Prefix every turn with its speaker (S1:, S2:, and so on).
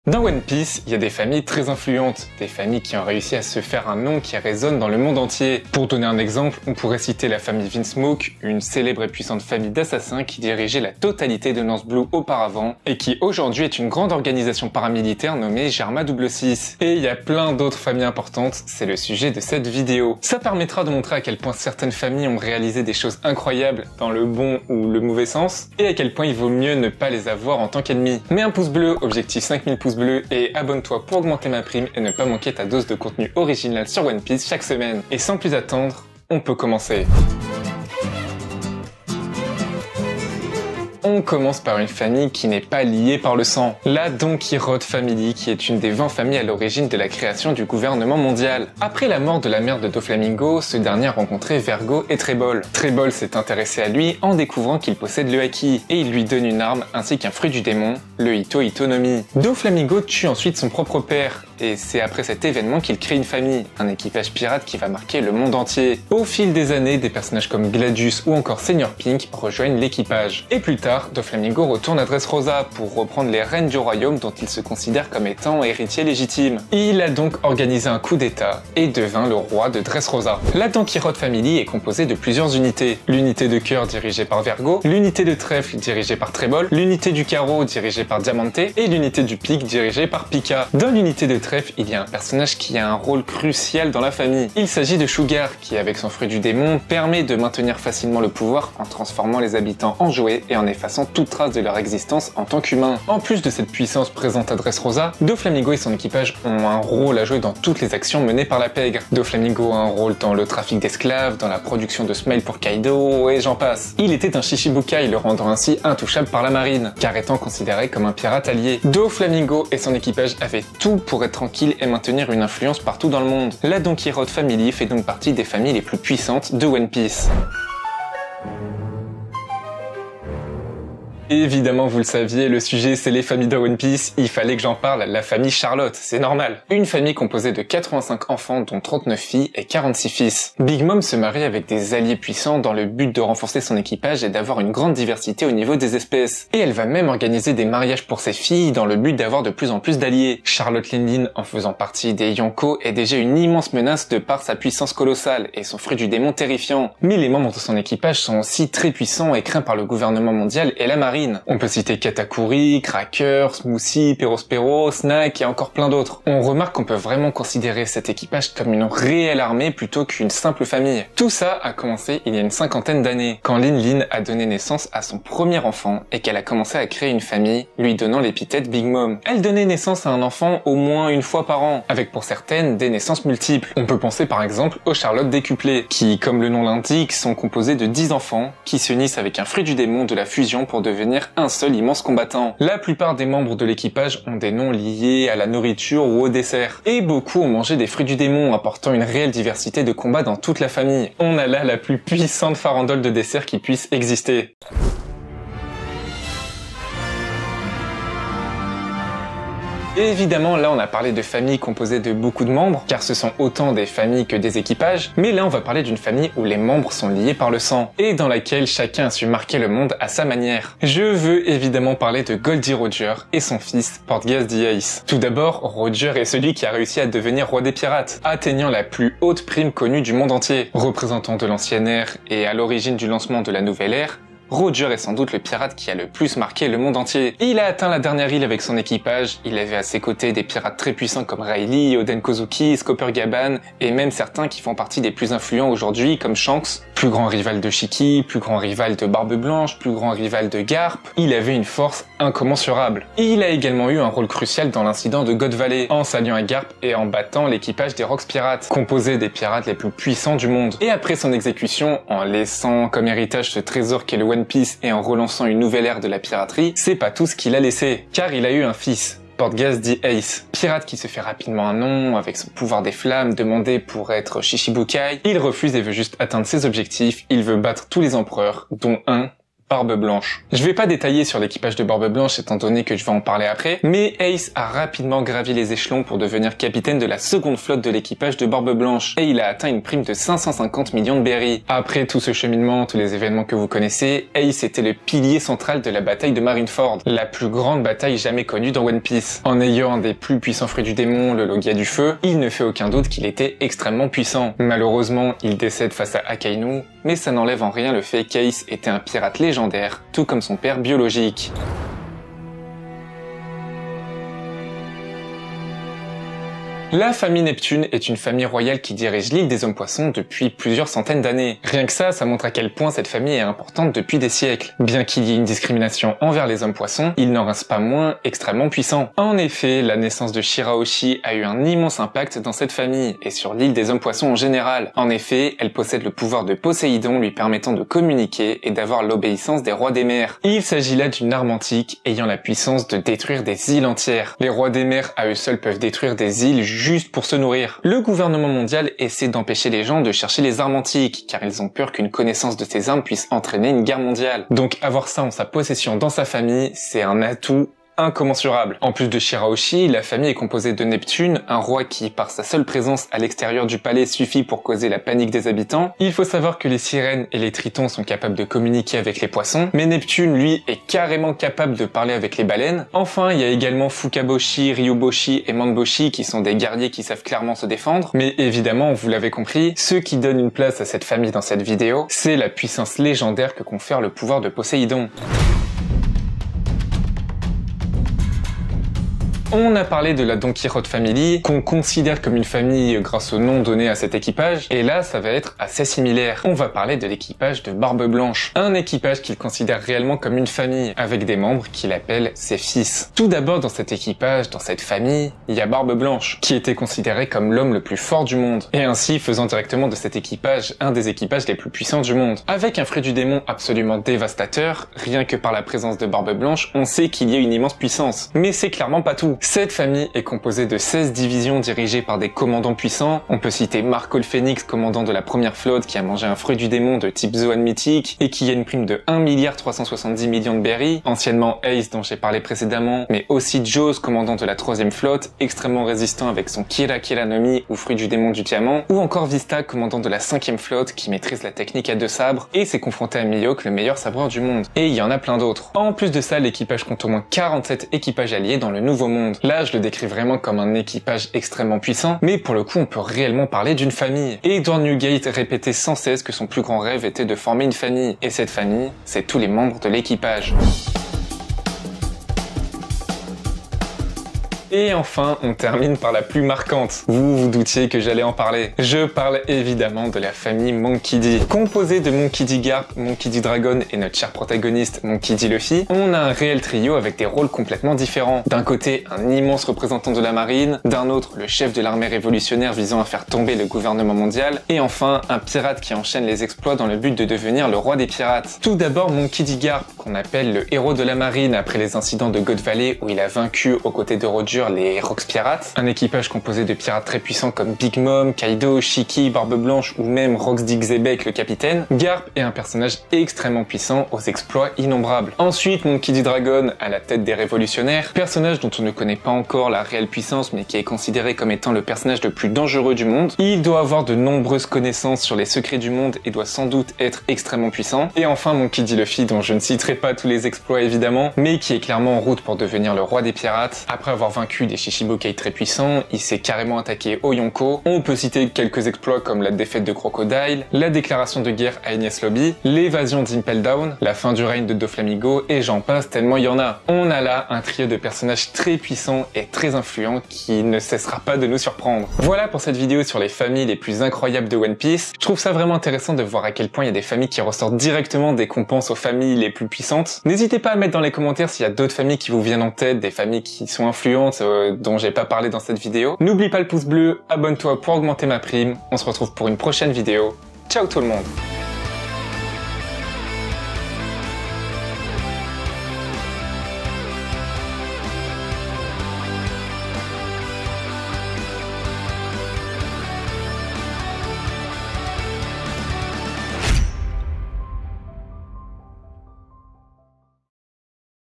S1: Dans One Piece, il y a des familles très influentes, des familles qui ont réussi à se faire un nom qui résonne dans le monde entier. Pour donner un exemple, on pourrait citer la famille Vinsmoke, une célèbre et puissante famille d'assassins qui dirigeait la totalité de Lance Blue auparavant, et qui aujourd'hui est une grande organisation paramilitaire nommée Germa 66. Et il y a plein d'autres familles importantes, c'est le sujet de cette vidéo. Ça permettra de montrer à quel point certaines familles ont réalisé des choses incroyables dans le bon ou le mauvais sens, et à quel point il vaut mieux ne pas les avoir en tant qu'ennemis. Mets un pouce bleu, objectif 5000 pouces bleus, et abonne-toi pour augmenter ma prime et ne pas manquer ta dose de contenu original sur One Piece chaque semaine. Et sans plus attendre, on peut commencer. On commence par une famille qui n'est pas liée par le sang, la Don Quirote Family, qui est une des 20 familles à l'origine de la création du gouvernement mondial. Après la mort de la mère de Doflamingo, ce dernier a rencontré Vergo et Trebol. Trebol s'est intéressé à lui en découvrant qu'il possède le Haki, et il lui donne une arme ainsi qu'un fruit du démon, le Ito Ito no Mi. Doflamingo tue ensuite son propre père, et c'est après cet événement qu'il crée une famille, un équipage pirate qui va marquer le monde entier. Au fil des années, des personnages comme Gladius ou encore Senior Pink rejoignent l'équipage. Et plus tard, Doflamingo retourne à Dressrosa pour reprendre les rênes du royaume dont il se considère comme étant héritier légitime. Il a donc organisé un coup d'état et devint le roi de Dressrosa. La Don Quirote Family est composée de plusieurs unités. L'unité de cœur dirigée par Vergo, l'unité de trèfle dirigée par Trebol, l'unité du carreau dirigée par Diamante et l'unité du pic dirigée par Pika. Dans l'unité de trèfle, il y a un personnage qui a un rôle crucial dans la famille. Il s'agit de Sugar, qui avec son fruit du démon permet de maintenir facilement le pouvoir en transformant les habitants en jouets et en effaçant toute trace de leur existence en tant qu'humains. En plus de cette puissance présente à Dressrosa, Doflamingo et son équipage ont un rôle à jouer dans toutes les actions menées par la pègre. Doflamingo a un rôle dans le trafic d'esclaves, dans la production de Smile pour Kaido, et j'en passe. Il était un Shichibukai, le rendant ainsi intouchable par la marine, car étant considéré comme un pirate allié. Doflamingo et son équipage avaient tout pour être tranquilles et maintenir une influence partout dans le monde. La Don Quirote Family fait donc partie des familles les plus puissantes de One Piece. Évidemment, vous le saviez, le sujet c'est les familles de One Piece, il fallait que j'en parle, la famille Charlotte, c'est normal. Une famille composée de 85 enfants dont 39 filles et 46 fils. Big Mom se marie avec des alliés puissants dans le but de renforcer son équipage et d'avoir une grande diversité au niveau des espèces. Et elle va même organiser des mariages pour ses filles dans le but d'avoir de plus en plus d'alliés. Charlotte Linlin, en faisant partie des Yonko, est déjà une immense menace de par sa puissance colossale et son fruit du démon terrifiant. Mais les membres de son équipage sont aussi très puissants et craints par le gouvernement mondial et la marine. On peut citer Katakuri, Cracker, Smoothie, Perospero, Snack et encore plein d'autres. On remarque qu'on peut vraiment considérer cet équipage comme une réelle armée plutôt qu'une simple famille. Tout ça a commencé il y a une cinquantaine d'années, quand Linlin a donné naissance à son premier enfant et qu'elle a commencé à créer une famille, lui donnant l'épithète Big Mom. Elle donnait naissance à un enfant au moins une fois par an, avec pour certaines des naissances multiples. On peut penser par exemple aux Charlotte décuplées, qui, comme le nom l'indique, sont composées de 10 enfants qui s'unissent avec un fruit du démon de la fusion pour devenir un seul immense combattant. La plupart des membres de l'équipage ont des noms liés à la nourriture ou au dessert. Et beaucoup ont mangé des fruits du démon, apportant une réelle diversité de combats dans toute la famille. On a là la plus puissante farandole de dessert qui puisse exister. Et évidemment, là on a parlé de familles composées de beaucoup de membres, car ce sont autant des familles que des équipages, mais là on va parler d'une famille où les membres sont liés par le sang, et dans laquelle chacun a su marquer le monde à sa manière. Je veux évidemment parler de Goldie Roger et son fils Portgas the Ace. Tout d'abord, Roger est celui qui a réussi à devenir roi des pirates, atteignant la plus haute prime connue du monde entier. Représentant de l'ancienne ère et à l'origine du lancement de la nouvelle ère, Roger est sans doute le pirate qui a le plus marqué le monde entier. Il a atteint la dernière île avec son équipage, il avait à ses côtés des pirates très puissants comme Riley, Oden Kozuki, Scopper Gaban, et même certains qui font partie des plus influents aujourd'hui comme Shanks, plus grand rival de Shiki, plus grand rival de Barbe Blanche, plus grand rival de Garp. Il avait une force incommensurable. Et il a également eu un rôle crucial dans l'incident de God Valley, en s'alliant à Garp et en battant l'équipage des Rocks Pirates, composé des pirates les plus puissants du monde. Et après son exécution, en laissant comme héritage ce trésor qu'est le One Piece et en relançant une nouvelle ère de la piraterie, c'est pas tout ce qu'il a laissé, car il a eu un fils, Portgas the Ace, pirate qui se fait rapidement un nom avec son pouvoir des flammes demandé pour être Shichibukai. Il refuse et veut juste atteindre ses objectifs, il veut battre tous les empereurs, dont un Barbe Blanche. Je vais pas détailler sur l'équipage de Barbe Blanche étant donné que je vais en parler après, mais Ace a rapidement gravi les échelons pour devenir capitaine de la seconde flotte de l'équipage de Barbe Blanche, et il a atteint une prime de 550 millions de berries. Après tout ce cheminement, tous les événements que vous connaissez, Ace était le pilier central de la bataille de Marineford, la plus grande bataille jamais connue dans One Piece. En ayant un des plus puissants fruits du démon, le Logia du feu, il ne fait aucun doute qu'il était extrêmement puissant. Malheureusement, il décède face à Akainu, mais ça n'enlève en rien le fait qu'Ace était un pirate légendaire, tout comme son père biologique. La famille Neptune est une famille royale qui dirige l'île des Hommes-Poissons depuis plusieurs centaines d'années. Rien que ça montre à quel point cette famille est importante depuis des siècles. Bien qu'il y ait une discrimination envers les Hommes-Poissons, ils n'en restent pas moins extrêmement puissants. En effet, la naissance de Shirahoshi a eu un immense impact dans cette famille, et sur l'île des Hommes-Poissons en général. En effet, elle possède le pouvoir de Poséidon lui permettant de communiquer et d'avoir l'obéissance des rois des mers. Il s'agit là d'une arme antique ayant la puissance de détruire des îles entières. Les rois des mers à eux seuls peuvent détruire des îles juste pour se nourrir. Le gouvernement mondial essaie d'empêcher les gens de chercher les armes antiques, car ils ont peur qu'une connaissance de ces armes puisse entraîner une guerre mondiale. Donc avoir ça en sa possession dans sa famille, c'est un atout incommensurable. En plus de Shirahoshi, la famille est composée de Neptune, un roi qui, par sa seule présence à l'extérieur du palais, suffit pour causer la panique des habitants. Il faut savoir que les sirènes et les tritons sont capables de communiquer avec les poissons, mais Neptune, lui, est carrément capable de parler avec les baleines. Enfin, il y a également Fukaboshi, Ryuboshi et Manboshi qui sont des guerriers qui savent clairement se défendre, mais évidemment, vous l'avez compris, ce qui donne une place à cette famille dans cette vidéo, c'est la puissance légendaire que confère le pouvoir de Poséidon. On a parlé de la Don Quijote Family, qu'on considère comme une famille grâce au nom donné à cet équipage, et là ça va être assez similaire. On va parler de l'équipage de Barbe Blanche, un équipage qu'il considère réellement comme une famille, avec des membres qu'il appelle ses fils. Tout d'abord dans cet équipage, dans cette famille, il y a Barbe Blanche, qui était considéré comme l'homme le plus fort du monde, et ainsi faisant directement de cet équipage un des équipages les plus puissants du monde. Avec un fruit du démon absolument dévastateur, rien que par la présence de Barbe Blanche, on sait qu'il y a une immense puissance. Mais c'est clairement pas tout. Cette famille est composée de 16 divisions dirigées par des commandants puissants. On peut citer Marco le Phénix, commandant de la première flotte qui a mangé un fruit du démon de type Zoan mythique et qui a une prime de 1,370 milliards de berries. Anciennement Ace dont j'ai parlé précédemment, mais aussi Jaws, commandant de la troisième flotte, extrêmement résistant avec son Kira Kira no Mi ou fruit du démon du diamant. Ou encore Vista, commandant de la cinquième flotte qui maîtrise la technique à deux sabres et s'est confronté à Mihawk, le meilleur sabreur du monde. Et il y en a plein d'autres. En plus de ça, l'équipage compte au moins 47 équipages alliés dans le Nouveau Monde. Là, je le décris vraiment comme un équipage extrêmement puissant, mais pour le coup on peut réellement parler d'une famille. Et Edward Newgate répétait sans cesse que son plus grand rêve était de former une famille, et cette famille, c'est tous les membres de l'équipage. Et enfin, on termine par la plus marquante. Vous vous doutiez que j'allais en parler. Je parle évidemment de la famille Monkey D. Composée de Monkey D. Garp, Monkey D. Dragon et notre cher protagoniste Monkey D. Luffy, on a un réel trio avec des rôles complètement différents. D'un côté, un immense représentant de la marine, d'un autre, le chef de l'armée révolutionnaire visant à faire tomber le gouvernement mondial, et enfin, un pirate qui enchaîne les exploits dans le but de devenir le roi des pirates. Tout d'abord, Monkey D. Garp, qu'on appelle le héros de la marine après les incidents de God Valley où il a vaincu aux côtés de Roger les Rocks Pirates, un équipage composé de pirates très puissants comme Big Mom, Kaido, Shiki, Barbe Blanche ou même Rox Dig Zebek le capitaine. Garp est un personnage extrêmement puissant aux exploits innombrables. Ensuite, Monkey D. Dragon à la tête des révolutionnaires, personnage dont on ne connaît pas encore la réelle puissance mais qui est considéré comme étant le personnage le plus dangereux du monde. Il doit avoir de nombreuses connaissances sur les secrets du monde et doit sans doute être extrêmement puissant. Et enfin Monkey D. Luffy, dont je ne citerai pas tous les exploits évidemment, mais qui est clairement en route pour devenir le roi des pirates. Après avoir vaincu des Shichibukai très puissants, il s'est carrément attaqué au Yonko. On peut citer quelques exploits comme la défaite de Crocodile, la déclaration de guerre à Enies Lobby, l'évasion d'Impel Down, la fin du règne de Doflamingo et j'en passe tellement il y en a. On a là un trio de personnages très puissants et très influents qui ne cessera pas de nous surprendre. Voilà pour cette vidéo sur les familles les plus incroyables de One Piece. Je trouve ça vraiment intéressant de voir à quel point il y a des familles qui ressortent directement dès qu'on pense aux familles les plus puissantes. N'hésitez pas à mettre dans les commentaires s'il y a d'autres familles qui vous viennent en tête, des familles qui sont influentes, dont j'ai pas parlé dans cette vidéo. N'oublie pas le pouce bleu, abonne-toi pour augmenter ma prime. On se retrouve pour une prochaine vidéo. Ciao tout le monde!